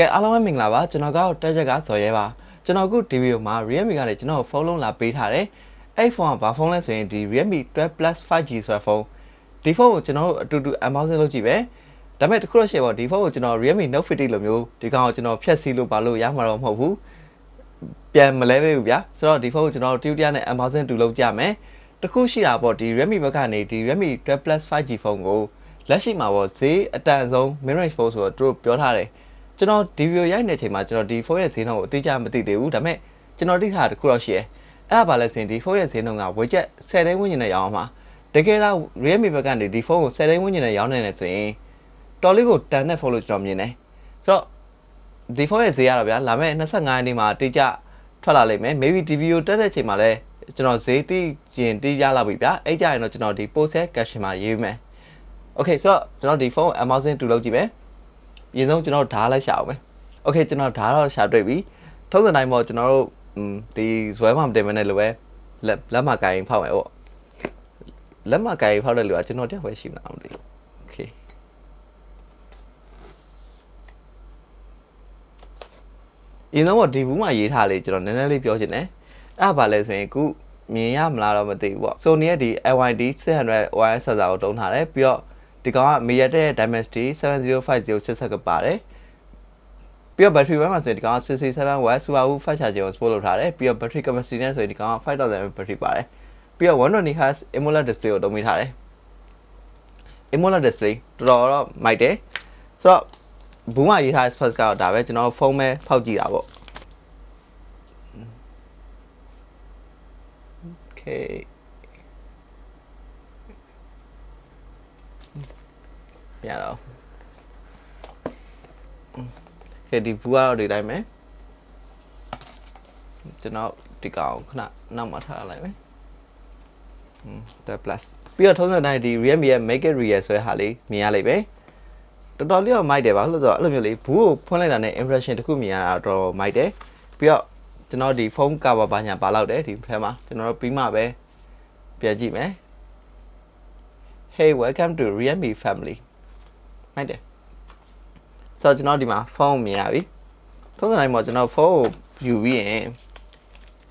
ကဲအားလုံးပဲမင်္ဂလာပါကျွန်တော်ကတော့တက်ချက်ကဇော်ရဲပါကျွန်တော်အခုဒီဗီဒီယိုမှာ realme ကနေကျွန်တော်ဖုန်းလုံးလာပေးထားတယ်အဲ့ဖုန်းကဘာဖုန်းလဲဆိုရင်ဒီ realme 12 plus 5G ဆိုတဲ့ဖုန်းဒီဖုန်းကိုကျွန်တော်တို့အတူတူ unboxing လုပ်ကြည့်ပဲဒါပေမဲ့တခုတော့ရှိပါဒီဖုန်းကိုကျွန်တော် realme note 50လိုမျိုးဒီကောင်ကိုကျွန်တော်ဖြတ်စီးလို့ပါလို့ရမှာတော့မဟုတ်ဘူးပြန်မလဲပေးဘူးဗျာဆိုတော့ဒီဖုန်းကိုကျွန်တော်တူတရနဲ့ unboxing တူလုပ်ကြမယ်တခုရှိတာပေါ့ဒီ realme ဘက်ကနေဒီ realme 12 plus 5G ဖုန်းကိုလက်ရှိမှာပေါ့ဈေးအတန်ဆုံး mid range ဖုန်းဆိုတော့သူတို့ပြောထားတယ်ကျွန်တော်ဒီဗီဒီယိုရိုက်နေတဲ့အချိန်မှာကျွန်တော်ဒီဖုန်းရဲ့ဈေးနှုန်းကိုအတိအကျမသိသေးဘူးဒါပေမဲ့ကျွန်တော်သိထားတာတခုတော့ရှိရဲအဲ့ဒါဘာလဲဆိုရင်ဒီဖုန်းရဲ့ဈေးနှုန်းကဝယ်ချက်10သိန်းဝန်းကျင်နဲ့ရောင်းအောင်မှာတကယ်တော့ realme ဘက်ကနေဒီဖုန်းကို10သိန်းဝန်းကျင်နဲ့ရောင်းနေတယ်ဆိုရင်တော်လေးကိုတန်တဲ့ဖုန်းလို့ကျွန်တော်မြင်တယ်ဆိုတော့ဒီဖုန်းရဲ့ဈေးရတော့ဗျာလာမယ့်25ရက်နေ့မှာတိကျထွက်လာလိမ့်မယ် maybe ဒီဗီဒီယိုတက်တဲ့အချိန်မှာလဲကျွန်တော်ဈေးသိရင်တိကျလာပြီဗျာအဲ့ကြရင်တော့ကျွန်တော်ဒီ post caption မှာရေးမယ် okay ဆိုတော့ကျွန်တော်ဒီဖုန်း unboxing တူလုပ်ကြည့်မယ်ရင်ဆုံးကျွန်တော်ဓာတ်လိုက်ရှာအောင်မယ်โอเคကျွန်တော်ဓာတ်တော့ရှာတွေ့ပြီထုံးစံတိုင်းပေါ့ကျွန်တော်တို့ဒီဇွဲမှမတင်မနဲ့လို့ပဲလက်မကိုင်ဖောက်မယ်ပေါ့လက်မကိုင်ဖောက်တဲ့လူကကျွန်တော်တယောက်ပဲရှိမှာမသိဘူးโอเคရင်ဆုံးပေါ့ဒီဘူးမှာရေးထားလေကျွန်တော်နည်းနည်းလေးပြောချင်တယ်အဲ့ဒါဘာလဲဆိုရင်အခုမြင်ရမလားတော့မသိဘူးပေါ့ Sony ရဲ့ဒီ LYD 600 OIS sensor ကိုတုံးထားတယ်ပြီးတော့ဒီကောင်က MediaTek Dimensity 7050 chipset ကပါတယ်ပြီးတော့ battery ဘက်မှာဆိုရင်ဒီကောင်က67W super fast charging ကို support လုပ်ထားတယ်ပြီးတော့ battery capacity နဲ့ဆိုရင်ဒီကောင်က5000 mAh battery ပါတယ်ပြီးတော့ 120Hz AMOLED display ကိုတုံးပေးထားတယ် AMOLED display တော်တော်တော့မိုက်တယ်ဆိုတော့ဘူးမှာရေးထားတဲ့ specs ကတော့ဒါပဲကျွန်တော်ဖုန်းပဲဖောက်ကြည့်တာပေါ့ Okayပြတော့ကဲဒီဘူးကတော့ဒီတိုင်းပဲကျွန်တော်ဒီကောင်ခဏနောက်မှထားလိုက်မယ်10 plus ပြီးတော့ထုံးစံတိုင်းဒီ realme ရဲ့ make it real ဆိုတဲ့ဟာလေးမြင်ရလိမ့်မယ်တော်တော်လေးတော့မိုက်တယ်ပါလို့ဆိုတော့အဲ့လိုမျိုးလေးဘူးကိုဖွင့်လိုက်တာနဲ့ impression တစ်ခုမြင်ရတာတော့မိုက်တယ်ပြီးတော့ကျွန်တော်ဒီ phone cover ဘာညာပါလောက်တယ်ဒီထဲမှာကျွန်တော်တို့ပြီးမှပဲပြန်ကြည့်မယ် Hey welcome to realme family မိုက်တယ်ဆိုတော့ကျွန်တော်ဒီမှာဖုန်းမြင်ရပြီထုံးစံတိုင်းမှာကျွန်တော်ဖုန်းကိုယူပြီးရင်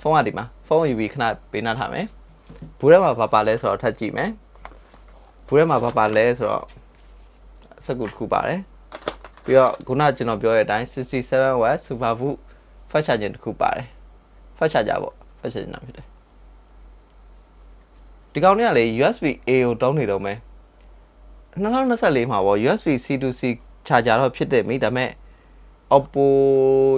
ဖုန်းကဒီမှာဖုန်းယူပြီးခဏပေးနှပ်ထားမယ်ဘူးထဲမှာဘာပါလဲဆိုတော့ထပ်ကြည့်မယ်ဘူးထဲမှာဘာပါလဲဆိုတော့စကူတစ်ခုပါတယ်ပြီးတော့ခုနကကျွန်တော်ပြောတဲ့အတိုင်း 67W super fast charging တစ်ခုပါတယ် fast charger ပေါ့ fast charging ဖြစ်တယ်ဒီကောင်တွေကလေ USB A ကိုတောင်းနေတော့မယ်2024မှာပေါ့ USB C to C charger တော့ဖြစ်တယ်မိဒါပေမဲ့ Oppo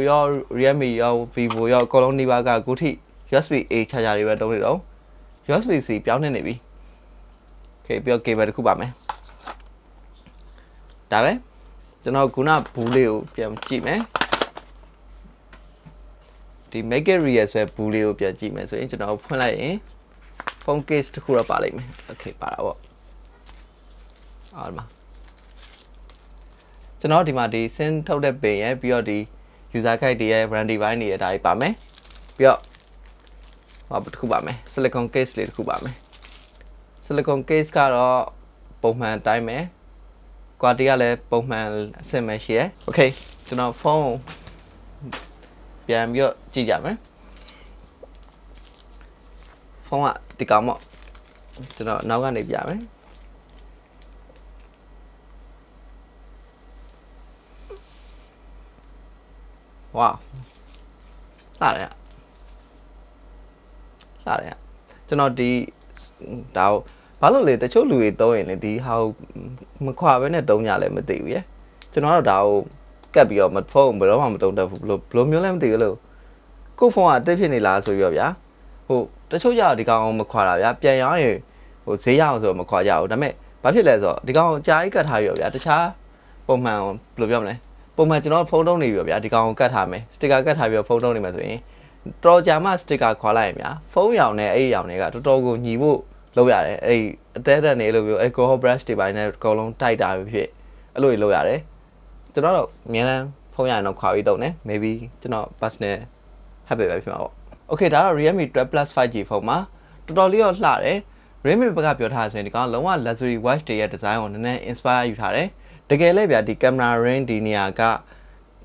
ရော realme ရော Vivo ရောအကုန်လုံးဒီပါကအခုထိ USB A charger တွေပဲတုံးနေတော့ USB C ပြောင်းနေပြီ Okay ပြီးတော့ cable တစ်ခုပါမယ်ဒါပဲကျွန်တော်ခုနဘူးလေးကိုပြန်ကြည့်မယ်ဒီ make it real ဆိုတဲ့ဘူးလေးကိုပြန်ကြည့်မယ်ဆိုရင်ကျွန်တော်ဖွင့်လိုက်ရင် phone case တစ်ခုတော့ပါလိမ့်မယ် Okay ပါတာပေါ့အော်မှာကျွန်တော်ဒီမှာဒီစင်းထုတ်တဲ့ပင်ရဲ့ပြီးတော့ဒီ user guide တွေရဲ့ brand device တွေရဲ့ဒါတွေပါမယ်ပြီးတော့ဟောတစ်ခုပါမယ် silicon case လေးတစ်ခုပါမယ် silicon case ကတော့ပုံမှန်တိုင်းပဲ quality ကလည်းပုံမှန်အဆင့်ပဲရှိရယ် okay ကျွန်တော်ဖုန်းပြန်ပြီးတော့ကြည့်ကြမယ်ဖုန်းကဒီကောင်ပေါ့ကျွန်တော်နောက်ကနေပြမယ်ဝါလာတယ်ကျွန်တော်ဒီဒါဘာလို့လဲတချို့လူတွေသုံးရင်လေဒီဟာမခွာဘဲနဲ့သုံးကြလဲမသိဘူးရယ်ကျွန်တော်တော့ဒါကိုကတ်ပြီးတော့ဖုန်းဘယ်တော့မှမသုံးတတ်ဘူးဘလို့မျိုးလဲမသိဘူးလို့ကို့ဖုန်းကအတစ်ဖြစ်နေလားဆိုပြီးတော့ဗျာဟိုတချို့ကြတော့ဒီကောင်မခွာတာဗျာပြန်ရောင်းရင်ဟိုဈေးရအောင်ဆိုတော့မခွာကြဘူးဒါပေမဲ့ဘာဖြစ်လဲဆိုတော့ဒီကောင်အကြာကြီးကတ်ထားပြီးတော့ဗျာတခြားပုံမှန်ဘယ်လိုပြောမလဲပုံမှန်ကျွန်တော်ဖုန်းတုံးနေပြီဗျာဒီကောင်ကိုကတ်ထားမယ်စတစ်ကာကတ်ထားပြီးတော့ဖုန်းတုံးနေမှာဆိုရင်တော်ကြာမှစတစ်ကာခွာလိုက်ရင်ဗျာဖုန်းရောင်နဲ့အဲ့ရောင်တွေကတော်တော်ကိုညီဖို့လုပ်ရတယ်အဲ့အသေးတက်နေလို့ပြောအဲ့ alcohol brush တွေပိုင်းနဲ့အကုန်လုံးတိုက်တာဖြစ်အဲ့လိုလုပ်ရတယ်ကျွန်တော်တော့အများအားဖုန်းရရင်တော့ခွာပြီးတုံးတယ် maybe ကျွန်တော် personal habit ပဲဖြစ်မှာပေါ့ okay ဒါတော့ realme 12 plus 5G ဖုန်းမှာတော်တော်လေးတော့လှတယ် realme ဘက်ကပြောထားဆိုရင်ဒီကောင်လုံးဝ luxury watch တွေရဲ့ design ကိုနည်းနည်း inspire ယူထားတယ်တကယ်လဲဗျာဒီ camera range ဒီနေရာက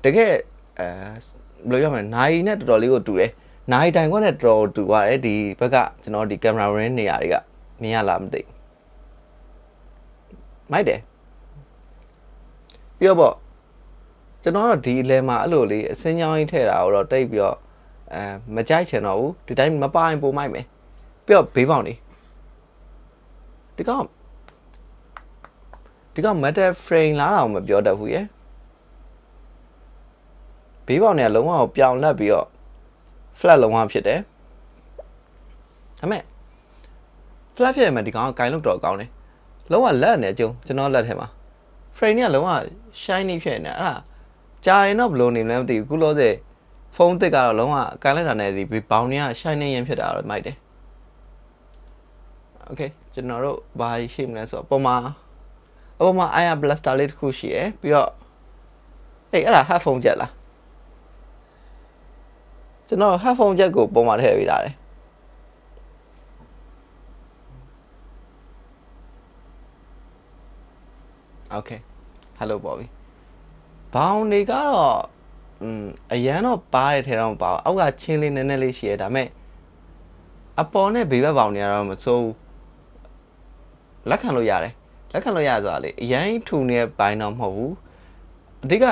တကယ်ဘယ်လိုပြောမလဲနိုင်နဲ့တော်တော်လေးကိုတူတယ်နိုင်တိုင်ခွက်နဲ့တော်တော်တူပါတယ်ဒီဘက်ကကျွန်တော်ဒီကင်မရာရင်းနေရာတွေကမြင်ရလားမသိမိုက်တယ်ပြီးတော့ပေါ့ကျွန်တော်တို့ဒီအလဲမှာအဲ့လိုလေးအစင်းကြောင်းကြီးထည့်တာတော့တိတ်ပြီးတော့မကြိုက်ချင်တော့ဘူးဒီတိုင်းမပိုင်ပုံမိုက်မယ်ပြီးတော့ဘေးပေါင်နေဒီကောင် metal frame လားတော့မပြောတတ်ဘူးရယ်ဘေးပေါင်တွေကလုံးဝပြောင်းလက်ပြီးတော့ flat လုံးဝဖြစ်တယ်ဒါပေမဲ့ flat ဖြစ်ရင်ဒီကောင်ကဂိုင်းလို့တော့ကောင်းတယ်လုံးဝလက်နဲ့ကျွန်တော်လက်ထဲမှာ frame ကလုံးဝ shiny ဖြစ်နေအဲ့ဒါကြာရင်တော့ဘလို့နေလဲမသိဘူးခုလို့စေဖုန်းတစ်ကတော့လုံးဝဂိုင်းလိုက်တာနဲ့ဒီဘောင်တွေက shiny ရင်းဖြစ်တာတော့မိုက်တယ်โอเคကျွန်တော်တို့ဘာရှိမလဲဆိုတော့အပေါ်မှာ IR blaster လေးတစ်ခုရှိရယ်ပြီးတော့အဲ့ဒါ headphone jack လားကျွန်တော် headphone jack ကိုပုံမှာထည့်ပေးထားတယ်โอเค hello ပေါ်ပြီဘောင်တွေကတော့အရန်တော့ပါးတဲ့ထဲတော့မပါဘူးအောက်ကချင်းလေးနည်းနည်းလေးရှိရဒါပေမဲ့အပေါ်နဲ့ဘေးဘက်ဘောင်တွေကတော့မစိုးဘူးလက်ခံလို့ရတယ်ဆိုတာလေအရင်ထူနေတဲ့ဘိုင်းတော့မဟုတ်ဘူးအဓိက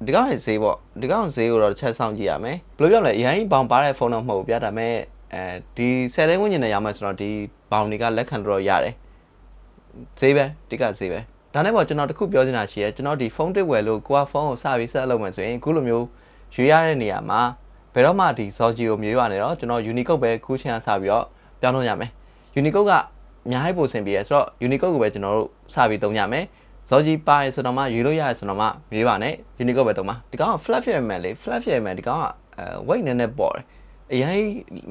ဒီကောင်ရဲ့ဈေးပေါ့ဒီကောင်ဈေးကိုတော့တစ်ချက်ဆောင်ကြည့်ရမယ်ဘယ်လိုပြောလဲအရင်ဘောင်ပါတဲ့ဖုန်းတော့မဟုတ်ဘူးဗျာဒါပေမဲ့ဒီ10သိန်းဝန်းကျင်နဲ့ရမယ်ဆိုတော့ဒီဘောင်တွေကလက်ခံတော့ရတယ်ဈေးပဲအဓိကဈေးပဲဒါနဲ့ပေါ့ကျွန်တော်တခုပြောချင်တာရှိရဲကျွန်တော်ဒီဖုန်းတစ်ဝယ်လို့ကိုကဖုန်းကိုစပြီးဆက်လုပ်မယ်ဆိုရင်အခုလိုမျိုးရွေးရတဲ့နေရာမှာဘယ်တော့မှဒီ Zoji ကိုမြေးရနေတော့ကျွန်တော် Unicode ပဲကူးချင်စပြီးတော့ပြောင်းလို့ရမယ် Unicode ကအများကြီးပို့ဆင်ပြီးရဆိုတော့ Unicode ကိုပဲကျွန်တော်တို့စပြီးသုံးရမယ် Zoji ပါရဆိုတော့မှရွေးလို့ရတယ်ဆိုတော့မှမြေးပါနဲ့ Unicode ပဲသုံးပါဒီကောင်က flat ဖြစ်မယ်လေ flat ဖြစ်မယ်ဒီကောင်ကweight နည်းနည်းပေါ်တယ်အရင်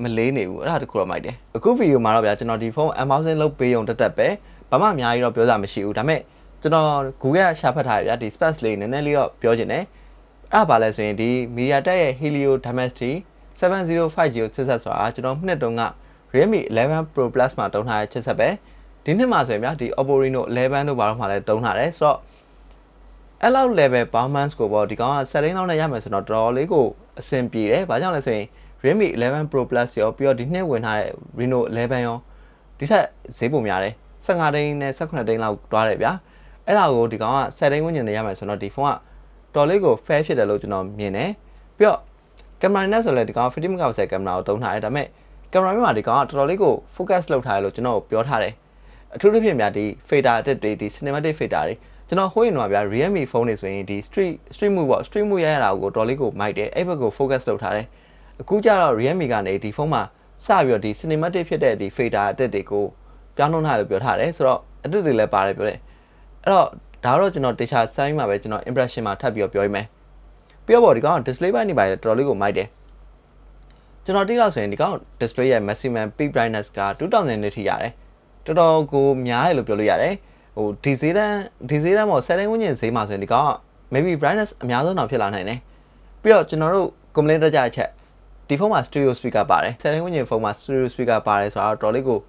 မလေးနေဘူးအဲ့ဒါတခုတော့မိုက်တယ်အခုဗီဒီယိုမှာတော့ဗျာကျွန်တော်ဒီဖုန်း unboxing လုပ်ပေးရုံတက်ပဲဘာမှအများကြီးတော့ပြောစရာမရှိဘူးဒါပေမဲ့ကျွန်တော် Google ကရှာဖတ်ထားရဗျာဒီ specs လေးနည်းနည်းလေးတော့ပြောချင်တယ်အဲ့ဒါဘာလဲဆိုရင်ဒီ MediaTek ရဲ့ Helio Dimensity 705G ချစ်ဆက်ဆိုတာကျွန်တော်နှစ်တုန်းက realme 11 Pro Plus မှာတုံးထားတဲ့ချစ်ဆက်ပဲဒီနှစ်မှာဆိုရင်ဗျာဒီ Oppo Reno 11တို့ဘာလို့မှလည်းတုံးထားတယ်ဆိုတော့အဲ့လောက် level performance ကိုပေါ့ဒီကောင်က7သိန်းလောက်နဲ့ရမယ်ဆိုတော့တော်တော်လေးကိုအဆင်ပြေတယ်ဘာကြောင့်လဲဆိုရင် realme 11 Pro Plus ရောပြီးတော့ဒီနှစ်ဝင်ထားတဲ့ Reno 11ရောဒီထက်ဈေးပိုများတယ်15သိန်းနဲ့18သိန်းလောက်တွားတယ်ဗျာအဲ့ဒါကိုဒီကောင်က7သိန်းဝန်းကျင်နဲ့ရမယ်ဆိုတော့ဒီဖုန်းကတော်လေးကို fair ဖြစ်တယ်လို့ကျွန်တော်မြင်တယ်ပြီးတော့ကင်မရာနဲ့ဆိုလည်းဒီကောင်50 megapixel ကင်မရာကိုသုံးထားတယ်ဒါပေမဲ့ကင်မရာမှာဒီကောင်ကတော်တော်လေးကို focus လုပ်ထားတယ်လို့ကျွန်တော်ပြောထားတယ်အထူးသဖြင့်များဒီ fader အတစ်တွေဒီ cinematic fader တွေကျွန်တော်ဟိုးရင်တော့ဗျာ realme ဖုန်းတွေဆိုရင်ဒီ stream move ပေါ့ stream move ရတာကိုတော်လေးကိုမိုက်တယ်အဲ့ဘက်ကို focus လုပ်ထားတယ်အခုကျတော့ realme ကနေဒီဖုန်းမှာစပြီးတော့ဒီ cinematic ဖြစ်တဲ့ဒီ fader အတစ်တွေကိုပြောင်းနှုံးထားလို့ပြောထားတယ်ဆိုတော့အတစ်တွေလည်းပါတယ်ပြောတယ်အဲ့တော့ဒါတော့ကျွန်တော်တခြား sign မှာပဲကျွန်တော် impression မှာထပ်ပြီးတော့ပြောရမယ်ပြီးတော့ဒီကောင် display ဘက်နေပါလေတော်တော်လေးကိုမိုက်တယ်ကျွန်တော်တိလောက်ဆိုရင်ဒီကောင် display ရဲ့ maximum peak brightness က2000 nit ထိရတယ်တော်တော်ကိုများတယ်လို့ပြောလို့ရတယ်ဟိုဒီဈေးတန်းပေါ့7သိန်းဝန်းကျင်ဈေးမှာဆိုရင်ဒီကောင်က maybe brightness အများဆုံးတော့ဖြစ်လာနိုင်တယ်ပြီးတော့ကျွန်တော်တို့ complaint တက်ကြတဲ့ချက်ဒီဖုန်းမှာ stereo speaker ပါတယ်7သိန်းဝန်းကျင်ဖုန်းမှာ stereo speaker ပါတယ်ဆိုတော့တော်တော်လေးကို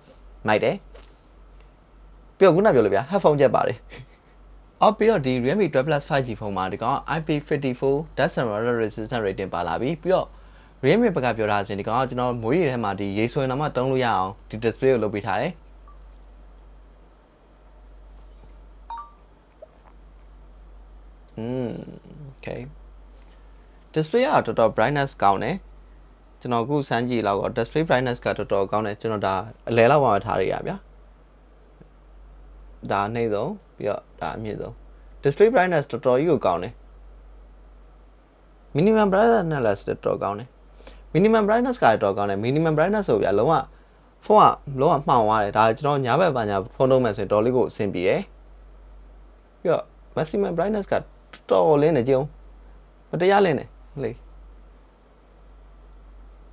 မိုက်တယ်ပြီးတော့ခုနပြောလို့ဗျာ headphone jack ပါတယ်အော်ပြီးတော့ဒီ realme 12 plus 5G ဖုန်းမှာဒီကောင် IP54 dust and water resistant rating ပါလာပြီပြီးတော့ realme ဘက်ကပြောထားခြင်းဒီကောင်ကကျွန်တော်မိုးရေထဲမှာဒီရေဆွဲတော့မှတုံးလို့ရအောင်ဒီ display ကိုလုပ်ပေးထားတယ်okay display ကတော်တော် brightness ကောင်းတယ်ကျွန်တော်အခုစမ်းကြည့်လောက်တော့ display brightness ကတော်တော်ကောင်းတယ်ကျွန်တော်ဒါအလဲလောက်ပါထားရရဗျာဒါနှိမ့်ဆုံးပြီးတော့ဒါအမြင့်ဆုံး display brightness တော်တော်ကြီးကိုကောင်းတယ် minimum brightness နဲ့လည်းတော်တော်ကောင်းတယ် minimum brightness ကတော်တော်ကောင်းတယ် minimum brightness ဆိုပြလုံးဝဖုန်းကလုံးဝမှောင်သွားတယ်ဒါကျွန်တော်ညဘက်ပါညာဖုန်းသုံးမယ်ဆိုရင်တော်လေးကိုအဆင်ပြေတယ်ပြီးတော့ maximum brightness ကတော်တော်လင်းနေကြုံမတရားလင်းနေလေ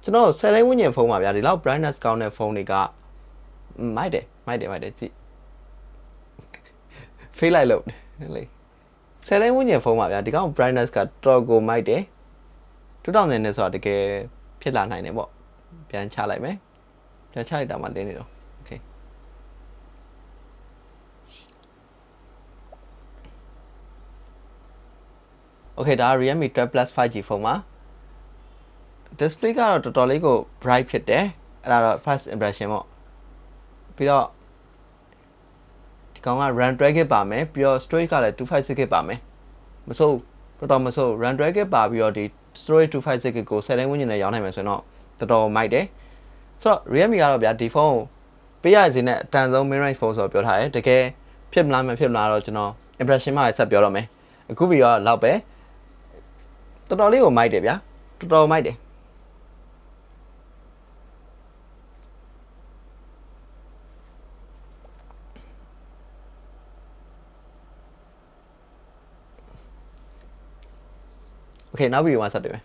ကျွန်တော်10သိန်းဝန်းကျင်ဖုန်းပါဗျာဒီလောက် brightness ကောင်းတဲ့ဖုန်းတွေကမိုက်တယ်ကြည့် fail လိုက်လို့လေ10သိန်းဝန်းကျင်ဖုန်းပါဗျာဒီကောင် brightness ကတော်ကိုမိုက်တယ်2000နဲ့ဆိုတာတကယ်ဖြစ်လာနိုင်တယ်ပေါ့ပြန်ချလိုက်မယ်ပြန်ချလိုက်တာမှလင်းနေတော့ okay အ Okay ဒါ realme 12 plus 5G ဖုန်းပါ display ကတော့တော်တော်လေးကို bright ဖြစ်တယ်အဲ့ဒါတော့ first impression ပေါ့ပြီးတော့ဒီကောင်က RAM 12GB ပါမယ်ပြီးတော့ storage ကလည်း 256GB ပါမယ်မစိုးတော်တော်မစိုး RAM 12GB ပါပြီးတော့ဒီ storage 256GB ကို10သိန်းဝန်းကျင်နဲ့ရောင်းနိုင်မယ်ဆိုရင်တော့တော်တော်မိုက်တယ်ဆိုတော့ realme ကတော့ဗျာဒီဖုန်းကိုပေးရစီနဲ့အတန်ဆုံး mid range ဖုန်းဆိုတော့ပြောထားတယ်တကယ်ဖြစ်မလားမဖြစ်မလားတော့ကျွန်တော် impression မှာဆက်ပြောတော့မယ်အခုပြီးတော့လောက်ပဲတော်တော်လေးကိုမိုက်တယ်ဗျာတော်တော်မိုက်တယ်โอเคနောက်ဗီဒီယိုမှာဆက်တွေ့မယ်